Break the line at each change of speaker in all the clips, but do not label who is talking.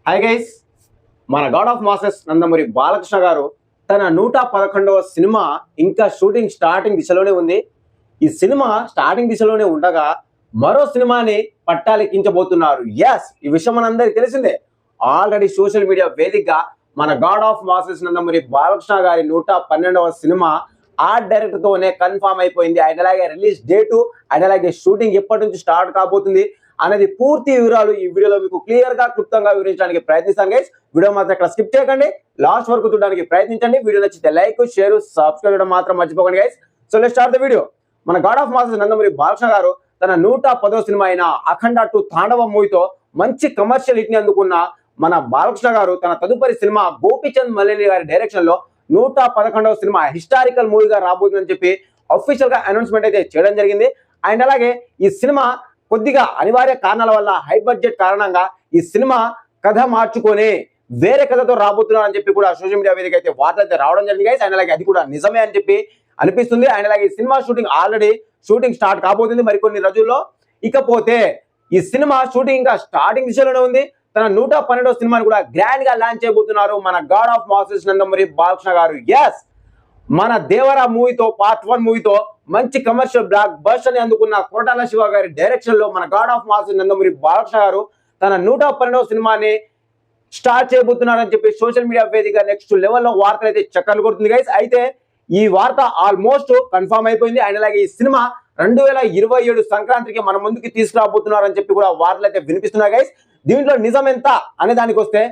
Hi guys, మన god of masses Nandamuri Balakrishna garu తన 111వ cinema ఇంకా షూటింగ్ స్టార్టింగ్ దిశలోనే ఉంది. ఈ సినిమా స్టార్టింగ్ దిశలోనే ఉండగా మరో సినిమాని పట్టాలెక్కించబోతున్నారు. ఈ విషయం మనందరికీ తెలిసిందే. ఆల్రెడీ సోషల్ మీడియా వేదికగా మన god of masses Nandamuri Balakrishna గారి 112వ సినిమా ఆర్ట్ డైరెక్టర్ తోనే కన్ఫర్మ్ అయిపోయింది. అండ్ అలాగే రిలీజ్ డేటు అండ్ అలాగే షూటింగ్ ఎప్పటి నుంచి స్టార్ట్ కాబోతుంది అనేది పూర్తి వివరాలు ఈ వీడియోలో మీకు క్లియర్ గా క్లుప్తంగా వివరించడానికి ప్రయత్నిస్తాను గైస్. వీడియో మాత్రం ఇక్కడ స్కిప్ చేయకండి, లాస్ట్ వరకు చూడడానికి ప్రయత్నించండి. వీడియో నచ్చితే లైక్, షేర్, సబ్స్క్రైబ్ చేయడం మాత్రం మర్చిపోకండి guys. So let's start the video. మన god of masses Nandamuri Balakrishna garu తన 110వ సినిమా అయిన అఖండ 2 తాండవం మూవీతో మంచి కమర్షియల్ హిట్ ని అందుకున్న మన బాలకృష్ణ గారు తన తదుపరి సినిమా గోపీచంద్ మల్లేని గారి డైరెక్షన్ లో 111వ సినిమా హిస్టారికల్ మూవీగా రాబోతుందని చెప్పి అఫీషియల్ గా అనౌన్స్మెంట్ అయితే చేయడం జరిగింది. అండ్ అలాగే ఈ సినిమా కొద్దిగా అనివార్య కారణాల వల్ల హై బడ్జెట్ కారణంగా ఈ సినిమా కథ మార్చుకొని వేరే కథతో రాబోతున్నారని చెప్పి కూడా సోషల్ మీడియా వేదిక అయితే వార్తలు అయితే రావడం జరిగింది. అండ్ అలాగే అది కూడా నిజమే అని చెప్పి అనిపిస్తుంది. అండ్ అలాగే ఈ సినిమా షూటింగ్ ఆల్రెడీ స్టార్ట్ కాబోతుంది మరికొన్ని రోజుల్లో. ఇకపోతే ఈ సినిమా షూటింగ్ ఇంకా స్టార్టింగ్ దిశలోనే ఉంది. తన 112వ సినిమాని కూడా గ్రాండ్ గా లాంచ్ చేయబోతున్నారు మన god of masses Nandamuri Balakrishna గారు. మన దేవరా మూవీతో పార్ట్ 1 మూవీతో మంచి కమర్షియల్ బ్లాక్ బస్టర్ ని అందుకున్న కోటాల శివ గారి డైరెక్షన్ లో మన god of masses Nandamuri Balakrishna garu తన 112వ సినిమాని స్టార్ట్ చేయబోతున్నారని చెప్పి సోషల్ మీడియా వేదిక నెక్స్ట్ లెవెల్లో వార్తలు అయితే చక్కర్లు కొడుతుంది గైస్. అయితే ఈ వార్త ఆల్మోస్ట్ కన్ఫర్మ్ అయిపోయింది. అండ్ అలాగే ఈ సినిమా 2027 సంక్రాంతికి మన ముందుకి తీసుకురాబోతున్నారని చెప్పి కూడా వార్తలు అయితే వినిపిస్తున్నాయి గైస్. దీంట్లో నిజం ఎంత అనే దానికి వస్తే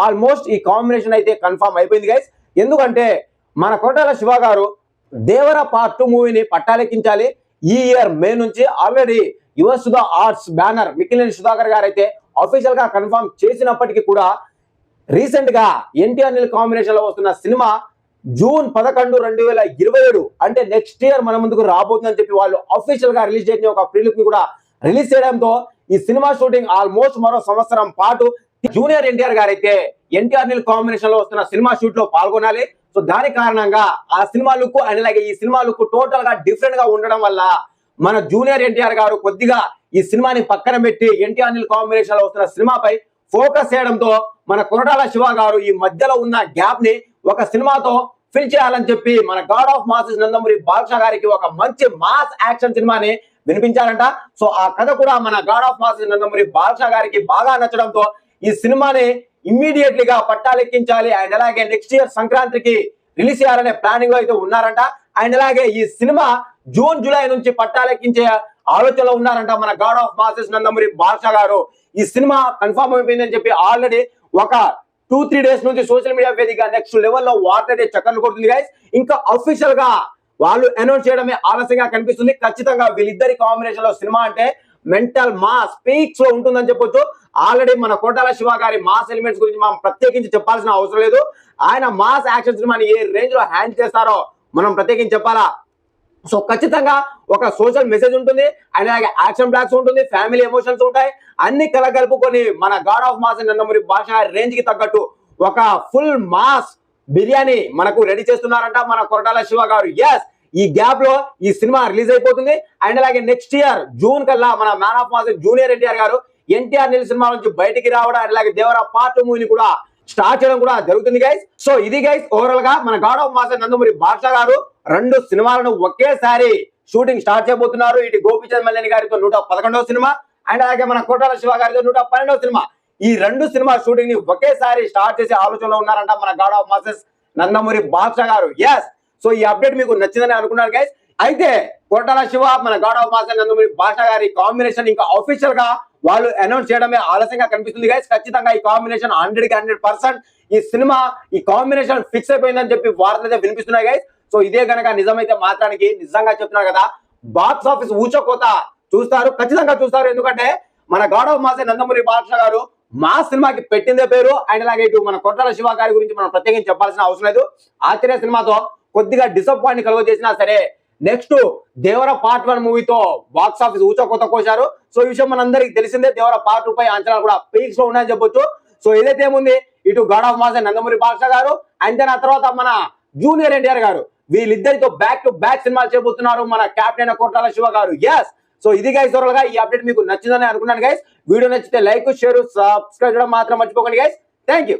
ఆల్మోస్ట్ ఈ కాంబినేషన్ అయితే కన్ఫర్మ్ అయిపోయింది గైస్. ఎందుకంటే మన కోటాల శివ గారు దేవర పార్ట్ 2 మూవీని పట్టాలెక్కించాలి. ఈ ఇయర్ మే నుంచి ఆల్రెడీ యువ సుధా ఆర్ట్స్ బ్యానర్ మిక్కిలేని సుధాకర్ గారు అయితే అఫీషియల్ గా కన్ఫర్మ్ చేసినప్పటికీ కూడా రీసెంట్ గా ఎన్టీఆర్ నీల్ కాంబినేషన్ లో వస్తున్న సినిమా జూన్ 11, 2027 అంటే నెక్స్ట్ ఇయర్ మన ముందుకు రాబోతుందని చెప్పి వాళ్ళు అఫీషియల్ గా రిలీజ్ డేట్ ని ఒక ప్రీ లుక్ ని కూడా రిలీజ్ చేయడంతో ఈ సినిమా షూటింగ్ ఆల్మోస్ట్ మరో సంవత్సరం పాటు జూనియర్ ఎన్టీఆర్ గారు అయితే ఎన్టీఆర్ నీల్ కాంబినేషన్ లో వస్తున్న సినిమా షూట్ లో పాల్గొనాలి. సో దాని కారణంగా ఆ సినిమా లుక్ అండ్ అలాగే ఈ సినిమా లుక్ టోటల్ గా డిఫరెంట్ గా ఉండడం వల్ల మన జూనియర్ ఎన్టీఆర్ గారు కొద్దిగా ఈ సినిమాని పక్కన పెట్టి ఎన్టీఆర్ నీల్ కాంబినేషన్ లో వస్తున్న సినిమాపై ఫోకస్ చేయడంతో మన కొరటాల శివ గారు ఈ మధ్యలో ఉన్న గ్యాప్ ని ఒక సినిమాతో ఫిల్ చేయాలని చెప్పి మన god of masses Nandamuri Balakrishna గారికి ఒక మంచి మాస్ యాక్షన్ సినిమాని వినిపించారంట. సో ఆ కథ కూడా మన god of masses Nandamuri Balakrishna గారికి బాగా నచ్చడంతో ఈ సినిమాని ఇమ్మీడియట్లీగా పట్టాలెక్కించాలి అండ్ అలాగే నెక్స్ట్ ఇయర్ సంక్రాంతికి రిలీజ్ చేయాలనే ప్లానింగ్ లో అయితే ఉన్నారంట. అండ్ అలాగే ఈ సినిమా జూన్ జూలై నుంచి పట్టాలెక్కించే ఆలోచనలో ఉన్నారంట మన god of masses Nandamuri Balakrishna గారు. ఈ సినిమా కన్ఫర్మ్ అయిపోయిందని చెప్పి ఆల్రెడీ ఒక 2-3 డేస్ నుంచి సోషల్ మీడియా వేదిక నెక్స్ట్ లెవెల్లో వార్త అయితే చక్కర్లు కొడుతుంది గైస్. ఇంకా అఫీషియల్ గా వాళ్ళు అనౌన్స్ చేయడమే ఆలస్యంగా కనిపిస్తుంది. ఖచ్చితంగా వీళ్ళిద్దరి కాంబినేషన్ లో సినిమా అంటే మెంటల్ మాస్ పీక్స్ లో ఉంటుందని చెప్పొచ్చు. ఆల్రెడీ మన కోటాల శివ గారి మాస్ ఎలిమెంట్స్ గురించి మనం ప్రత్యేకించి చెప్పాల్సిన అవసరం లేదు. ఆయన మాస్ యాక్షన్ సినిమాని ఏ రేంజ్ లో హ్యాండ్ చేస్తారో మనం ప్రత్యేకించి చెప్పాలా. సో ఖచ్చితంగా ఒక సోషల్ మెసేజ్ ఉంటుంది అండ్ అలాగే యాక్షన్ బ్లాక్స్ ఉంటుంది, ఫ్యామిలీ ఎమోషన్స్ ఉంటాయి, అన్ని కలగలుపుకొని మన గాడ్ ఆఫ్ మాస్ నందమూరి భాష రేంజ్ కి తగ్గట్టు ఒక ఫుల్ మాస్ బిర్యానీ మనకు రెడీ చేస్తున్నారంట మన కొరటాల శివ గారు. ఈ గ్యాప్ లో ఈ సినిమా రిలీజ్ అయిపోతుంది. అండ్ అలాగే నెక్స్ట్ ఇయర్ జూన్ కల్లా మన man of mass junior NTR గారు ఎన్టీఆర్ నీల్ సినిమా నుంచి బయటికి రావడం అండ్ అలాగే దేవరా పార్ట్ 2 మూవీని కూడా స్టార్ట్ చేయడం కూడా జరుగుతుంది గైస్. సో ఇది గైస్ ఓవరాల్ గా మన god of mass Nandamuri Balakrishna గారు 2 సినిమాలను ఒకేసారి షూటింగ్ స్టార్ట్ చేయబోతున్నారు. ఇటు గోపీచంద్ మల్లేని గారితో 111వ సినిమా అండ్ అలాగే మన కోటాల శివ గారితో 112వ సినిమా. ఈ 2 సినిమా షూటింగ్ ని ఒకేసారి స్టార్ట్ చేసే ఆలోచనలో ఉన్నారంట మన god of masses Nandamuri Balakrishna గారు. సో ఈ అప్డేట్ మీకు నచ్చిందని అనుకున్నారు గైస్. అయితే కోటాల శివ మన god of masses Nandamuri Balakrishna గారి కాంబినేషన్ ఇంకా అఫీషియల్ గా వాళ్ళు అనౌన్స్ చేయడమే ఆలస్యంగా కనిపిస్తుంది గైస్. ఖచ్చితంగా ఈ కాంబినేషన్ 100% ఈ సినిమా ఈ కాంబినేషన్ ఫిక్స్ అయిపోయిందని చెప్పి వార్తలు అయితే వినిపిస్తున్నాయి గైస్. సో ఇదే గనక నిజమైతే మాత్రానికి నిజంగా చెప్తున్నారు కదా, బాక్స్ ఆఫీస్ ఊచకోత చూస్తారు, ఖచ్చితంగా చూస్తారు. ఎందుకంటే మన god of masses Nandamuri Balakrishna గారు మా సినిమాకి పెట్టిందే పేరు. అండ్ అలాగే ఇటు మన కొట్టాల శివ గారి గురించి మనం ప్రత్యేకించి చెప్పాల్సిన అవసరం లేదు. ఆశ్చర్య సినిమాతో కొద్దిగా డిసప్పాయింట్ కలుగజేసినా సరే నెక్స్ట్ దేవర పార్ట్ 1 మూవీతో బాక్స్ ఆఫీస్ ఊచకోత కోశారు. సో ఈ విషయం మనందరికి తెలిసిందే. దేవర పార్ట్ 2 పై అంచనాలు కూడా పీక్స్ లో ఉన్నాయని చెప్పొచ్చు. సో ఏదైతే ఏముంది ఇటు God of masses Nandamuri Balakrishna గారు అండ్ ఆ తర్వాత మన జూనియర్ ఎన్టీఆర్ గారు వీళ్ళిద్దరితో బ్యాక్ టు బ్యాక్ సినిమాలు చేయబోతున్నారు మన కెప్టెన్ కోటాల శివ గారు. సో ఇది గైస్ త్వరగా ఈ అప్డేట్ మీకు నచ్చిందని అనుకున్నాను గైస్. వీడియో నచ్చితే లైక్, షేర్, సబ్స్క్రైబ్ చేయడం మాత్రం మర్చిపోకండి గైస్. Thank you.